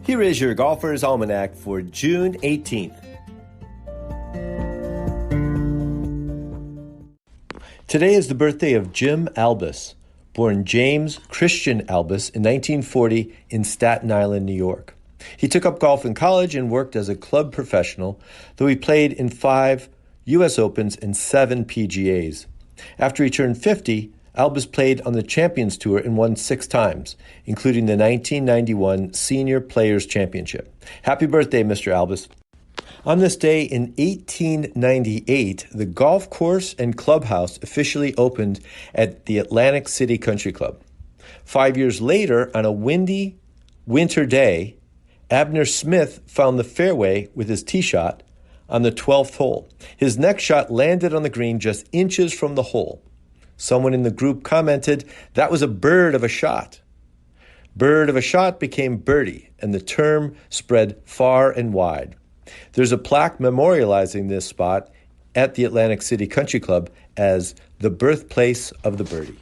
Here is your Golfer's Almanac for June 18th. Today is the birthday of Jim Albus, born James Christian Albus in 1940 in Staten Island, New York. He took up golf in college and worked as a club professional, though he played in 5 U.S. Opens and 7 PGAs. After he turned 50, Albus played on the Champions Tour and won 6 times, including the 1991 Senior Players Championship. Happy birthday, Mr. Albus. On this day in 1898, the golf course and clubhouse officially opened at the Atlantic City Country Club. 5 years later, on a windy winter day, Abner Smith found the fairway with his tee shot on the 12th hole. His next shot landed on the green just inches from the hole. Someone in the group commented, "That was a bird of a shot." Bird of a shot became birdie, and the term spread far and wide. There's a plaque memorializing this spot at the Atlantic City Country Club as the birthplace of the birdie.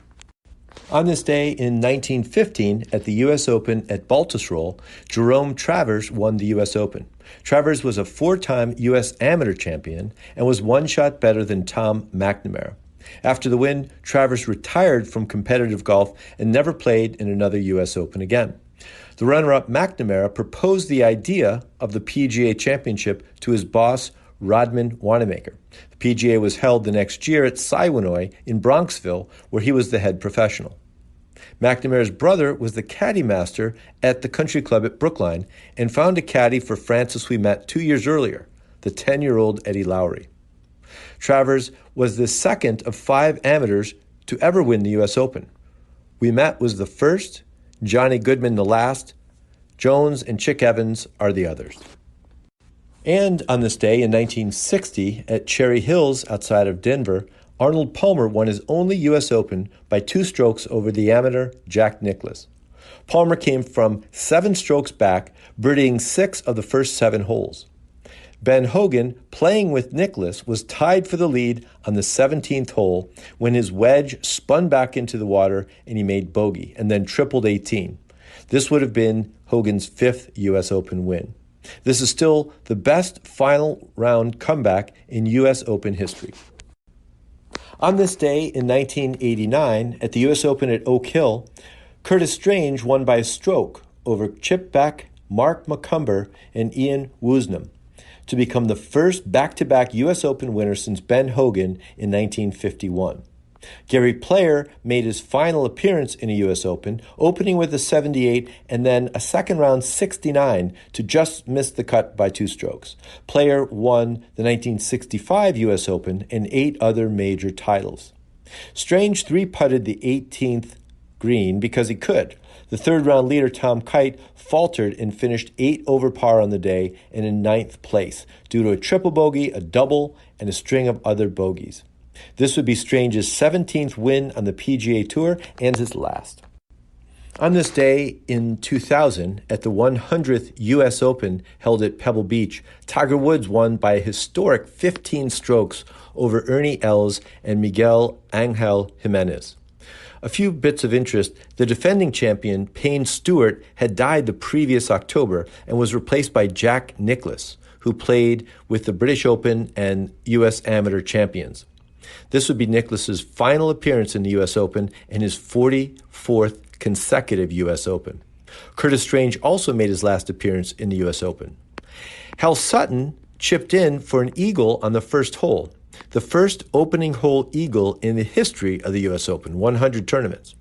On this day in 1915, at the U.S. Open at Baltusrol, Jerome Travers won the U.S. Open. Travers was a 4-time U.S. amateur champion and was 1 shot better than Tom McNamara. After the win, Travers retired from competitive golf and never played in another U.S. Open again. The runner-up McNamara proposed the idea of the PGA Championship to his boss, Rodman Wanamaker. The PGA was held the next year at Siwanoy in Bronxville, where he was the head professional. McNamara's brother was the caddy master at the country club at Brookline and found a caddy for Francis we met 2 years earlier, the 10-year-old Eddie Lowry. Travers was the second of 5 amateurs to ever win the U.S. Open. Ouimet was the first, Johnny Goodman the last, Jones and Chick Evans are the others. And on this day in 1960, at Cherry Hills outside of Denver, Arnold Palmer won his only U.S. Open by 2 strokes over the amateur Jack Nicklaus. Palmer came from 7 strokes back, birdieing 6 of the first 7 holes. Ben Hogan, playing with Nicklaus, was tied for the lead on the 17th hole when his wedge spun back into the water and he made bogey and then tripled 18. This would have been Hogan's 5th U.S. Open win. This is still the best final round comeback in U.S. Open history. On this day in 1989, at the U.S. Open at Oak Hill, Curtis Strange won by a stroke over Chip Beck, Mark McCumber, and Ian Woosnam to become the first back-to-back U.S. Open winner since Ben Hogan in 1951. Gary Player made his final appearance in a U.S. Open, opening with a 78 and then a second-round 69 to just miss the cut by 2 strokes. Player won the 1965 U.S. Open and 8 other major titles. Strange 3-putted the 18th green because he could. The third-round leader, Tom Kite, faltered and finished 8 over par on the day and in 9th place due to a triple bogey, a double, and a string of other bogeys. This would be Strange's 17th win on the PGA Tour and his last. On this day in 2000, at the 100th U.S. Open held at Pebble Beach, Tiger Woods won by a historic 15 strokes over Ernie Els and Miguel Angel Jimenez. A few bits of interest: the defending champion, Payne Stewart, had died the previous October and was replaced by Jack Nicklaus, who played with the British Open and U.S. Amateur champions. This would be Nicklaus's final appearance in the U.S. Open and his 44th consecutive U.S. Open. Curtis Strange also made his last appearance in the U.S. Open. Hal Sutton chipped in for an eagle on the first hole, the first opening hole eagle in the history of the U.S. Open, 100 tournaments.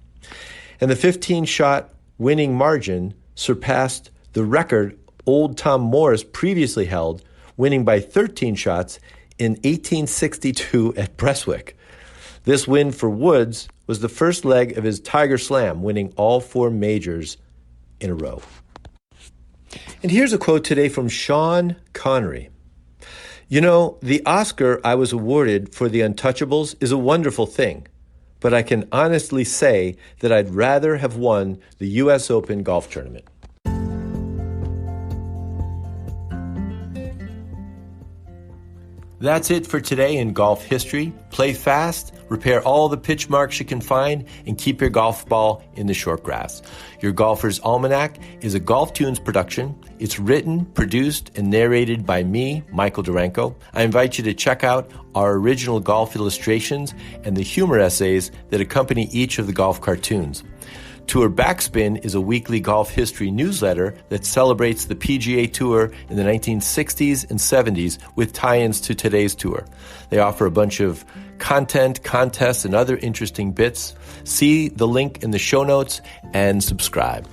And the 15-shot winning margin surpassed the record Old Tom Morris previously held, winning by 13 shots in 1862 at Prestwick. This win for Woods was the first leg of his Tiger Slam, winning all 4 majors in a row. And here's a quote today from Sean Connery. "You know, the Oscar I was awarded for The Untouchables is a wonderful thing, but I can honestly say that I'd rather have won the U.S. Open golf tournament." That's it for today in golf history. Play fast, repair all the pitch marks you can find, and keep your golf ball in the short grass. Your Golfer's Almanac is a GolfToons production. It's written, produced, and narrated by me, Michael Duranko. I invite you to check out our original golf illustrations and the humor essays that accompany each of the golf cartoons. Tour Backspin is a weekly golf history newsletter that celebrates the PGA Tour in the 1960s and 70s with tie-ins to today's tour. They offer a bunch of content, contests, and other interesting bits. See the link in the show notes and subscribe.